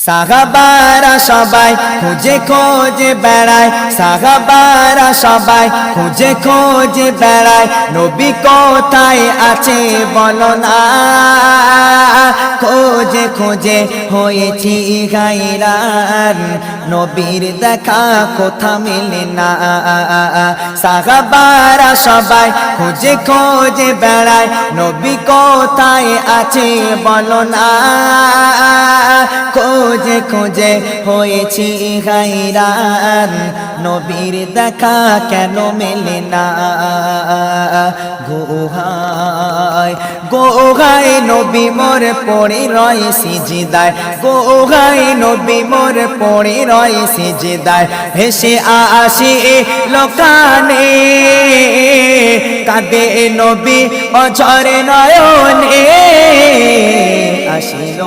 সাহাবারা সবাই খুঁজে খোঁজে বেড়ায়, সাহাবারা সবাই খুঁজে খোঁজে বেড়ায়, নবী কোথায় আছে বলো না। খোঁজে খোঁজে হয়েছি গায়রান, নবীর দেখা কোথা মেলে না। সাহাবারা সবাই খুঁজে খোঁজে বেড়ায়, নবী কোথায় আছে বলো না। খোঁজে খোঁজে হয়েছি গায়রান, নবীর দেখা কেন মেলে না। গোহায় গোহায় নবী মোর পড়ে রয় সিজদায়, গোহায় নবী মোর পড়ে রয় সিজদায়। ভেসে আসে লোকানে, কাঁদে নবী অঝরে নয়নে। আসিল